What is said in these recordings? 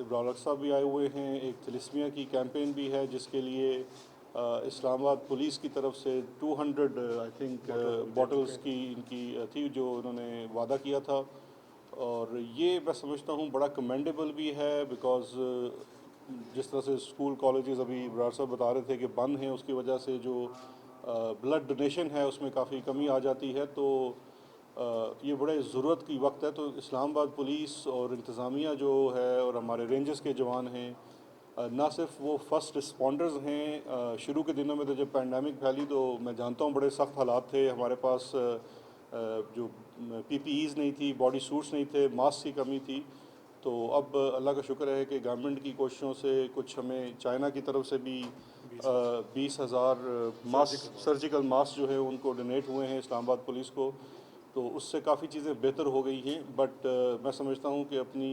इब्रार साहब भी आए हुए हैं। एक तिलिस्मिया की कैंपेन भी है जिसके लिए इस्लामाबाद पुलिस की तरफ से 200 आई थिंक बॉटल्स की इनकी थी जो उन्होंने वादा किया था। और ये मैं समझता हूँ बड़ा कमेंडेबल भी है बिकॉज़ जिस तरह से स्कूल कॉलेजेस अभी इब्रार साहब बता रहे थे कि बंद हैं, उसकी वजह से जो ब्लड डोनेशन है उसमें काफ़ी कमी आ जाती है। तो ये बड़े ज़रूरत की वक्त है। तो इस्लामाबाद पुलिस और इंतज़ामिया जो है और हमारे रेंजर्स के जवान हैं, ना सिर्फ वो फर्स्ट रिस्पॉन्डर्स हैं। शुरू के दिनों में तो जब पैंडमिक फैली तो मैं जानता हूँ बड़े सख्त हालात थे। हमारे पास जो पीपीईज़ नहीं थी, बॉडी सूट्स नहीं थे, मास्क की कमी थी। तो अब अल्लाह का शुक्र है कि गवर्नमेंट की कोशिशों से कुछ हमें चाइना की तरफ से भी 20,000 मास्क, सर्जिकल मास्क जो है उनको डोनेट हुए हैं इस्लामाबाद पुलिस को। तो उससे काफ़ी चीज़ें बेहतर हो गई हैं। बट मैं समझता हूँ कि अपनी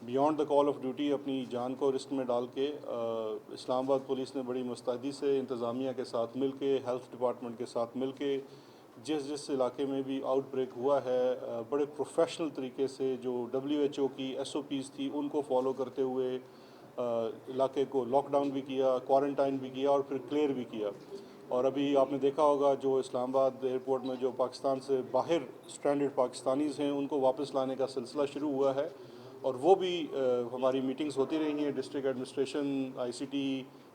beyond the call of duty अपनी जान को रिस्क में डाल के इस्लामाबाद पुलिस ने बड़ी मुस्तैदी से इंतज़ामिया के साथ मिल के, हेल्थ डिपार्टमेंट के साथ मिल के, जिस इलाके में भी आउटब्रेक हुआ है बड़े प्रोफेशनल तरीके से जो WHO की SOPs थी उनको फॉलो करते हुए इलाके को लॉकडाउन भी किया, क्वारंटाइन भी किया और फिर क्लियर भी किया। और अभी आपने देखा होगा जो इस्लामाबाद एयरपोर्ट में जो पाकिस्तान से बाहर स्ट्रैंडेड पाकिस्तानीज़ हैं उनको वापस लाने का सिलसिला शुरू हुआ है। और वो भी हमारी मीटिंग्स होती रही हैं, district administration, ICT,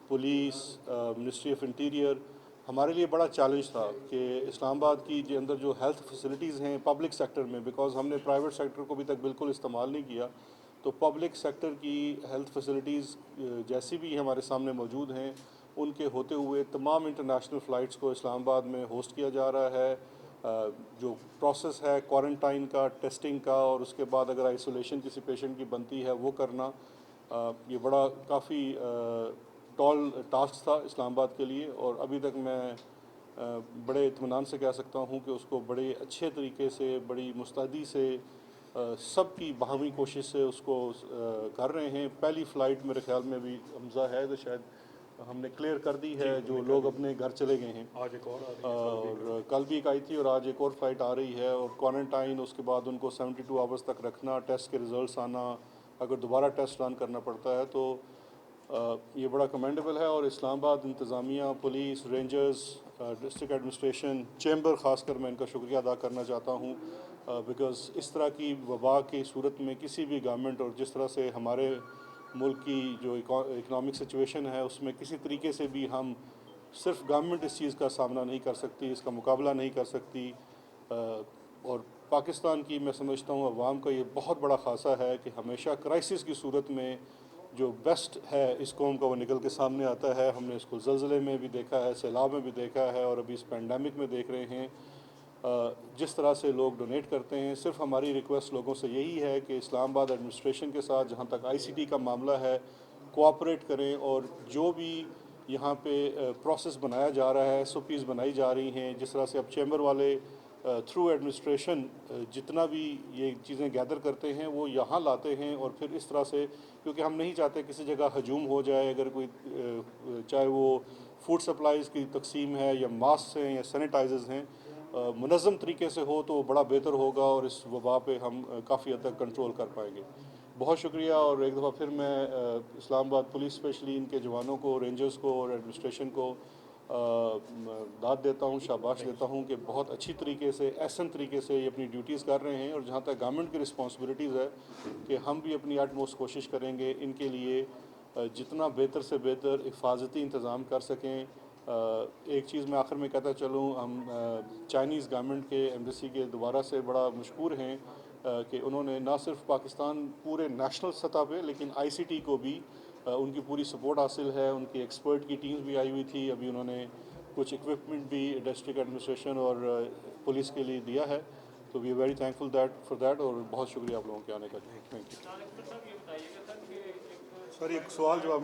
police, ministry of interior. हमारे लिए बड़ा चैलेंज था कि इस्लामाबाद की जो अंदर जो हेल्थ फैसिलिटीज़ हैं पब्लिक सेक्टर में, बिकॉज़ हमने प्राइवेट सेक्टर को अभी तक बिल्कुल इस्तेमाल नहीं किया, तो पब्लिक सेक्टर की हेल्थ फैसिलिटीज़ जैसी भी हमारे सामने मौजूद हैं उनके होते हुए तमाम इंटरनेशनल फ़्लाइट्स को इस्लामाबाद में होस्ट किया जा रहा है। जो प्रोसेस है क्वारंटाइन का, टेस्टिंग का और उसके बाद अगर आइसोलेशन किसी पेशेंट की बनती है वो करना, ये बड़ा काफ़ी टॉल टास्क था इस्लामाबाद के लिए। और अभी तक मैं बड़े इत्मीनान से कह सकता हूँ कि उसको बड़े अच्छे तरीके से, बड़ी मुस्तैदी से सबकी बाहमी कोशिश से उसको कर रहे हैं। पहली फ़्लाइट मेरे ख़्याल में भी हमज़ा है तो शायद हमने क्लियर कर दी है, जो लोग अपने घर चले गए हैं। आज एक और आ रही है, और कल भी एक आई थी और आज एक और फ़्लाइट आ रही है। और क्वारंटाइन, उसके बाद उनको 72 आवर्स तक रखना, टेस्ट के रिज़ल्ट्स आना, अगर दोबारा टेस्ट रन करना पड़ता है तो ये बड़ा कमेंडेबल है। और इस्लामाबाद इंतज़ामिया, police, rangers, district administration, chamber ख़ासकर मैं इनका शुक्रिया अदा करना चाहता हूँ बिकॉज़ इस तरह की वबा की सूरत में किसी भी गवर्नमेंट और जिस तरह से हमारे मुल्क की जो इकनॉमिक सिचुएशन है उसमें किसी तरीके से भी हम सिर्फ गवर्नमेंट इस चीज़ का सामना नहीं कर सकती, इसका मुकाबला नहीं कर सकती। और पाकिस्तान की मैं समझता हूँ अवाम का ये बहुत बड़ा खासा है कि हमेशा क्राइसिस की सूरत में जो बेस्ट है इस कौम का वो निकल के सामने आता है। हमने इसको ज़लज़ले में भी देखा है, सैलाब में भी देखा है और अभी इस पैंडमिक में देख रहे हैं। जिस तरह से लोग डोनेट करते हैं, सिर्फ हमारी रिक्वेस्ट लोगों से यही है कि इस्लामाबाद एडमिनिस्ट्रेशन के साथ जहाँ तक ICT का मामला है कोऑपरेट करें। और जो भी यहाँ पे प्रोसेस बनाया जा रहा है, SOPs बनाई जा रही हैं, जिस तरह से अब चैम्बर वाले थ्रू एडमिनिस्ट्रेशन जितना भी ये चीज़ें गैदर करते हैं वो यहाँ लाते हैं। और फिर इस तरह से, क्योंकि हम नहीं चाहते किसी जगह हजूम हो जाए, अगर कोई चाहे वो फूड सप्लाईज़ की तकसीम है या मास्क हैं या सैनिटाइज़र्स हैं, मुनज़्ज़म तरीके से हो तो बड़ा बेहतर होगा और इस वबा पे हम काफ़ी हद तक कंट्रोल कर पाएंगे। बहुत शुक्रिया। और एक दफ़ा फिर मैं इस्लामाबाद पुलिस स्पेशली इनके जवानों को, रेंजर्स को और एडमिनिस्ट्रेशन को दाद देता हूँ, शाबाश देता हूँ कि बहुत अच्छी तरीके से, एहसन तरीके से ये अपनी ड्यूटीज़ कर रहे हैं। और जहाँ तक गवर्नमेंट की रिस्पॉन्सिबिलिटीज़ है कि हम भी अपनी अटमोस्ट कोशिश करेंगे इनके लिए जितना बेहतर से बेहतर हिफाजती इंतज़ाम कर सकें। एक चीज़ मैं आखिर में कहता चलूँ, हम चाइनीज़ गवर्नमेंट के एम्बेसी के दोबारा से बड़ा मशहूर हैं कि उन्होंने ना सिर्फ पाकिस्तान पूरे नेशनल सतह पे लेकिन ICT को भी उनकी पूरी सपोर्ट हासिल है। उनकी एक्सपर्ट की टीम्स भी आई हुई थी। अभी उन्होंने कुछ इक्विपमेंट भी डिस्ट्रिक्ट एडमिनिस्ट्रेशन और पुलिस के लिए दिया है। तो we are very thankful for that. और बहुत शुक्रिया आप लोगों के आने का। Thank you sir. एक सवाल जवाब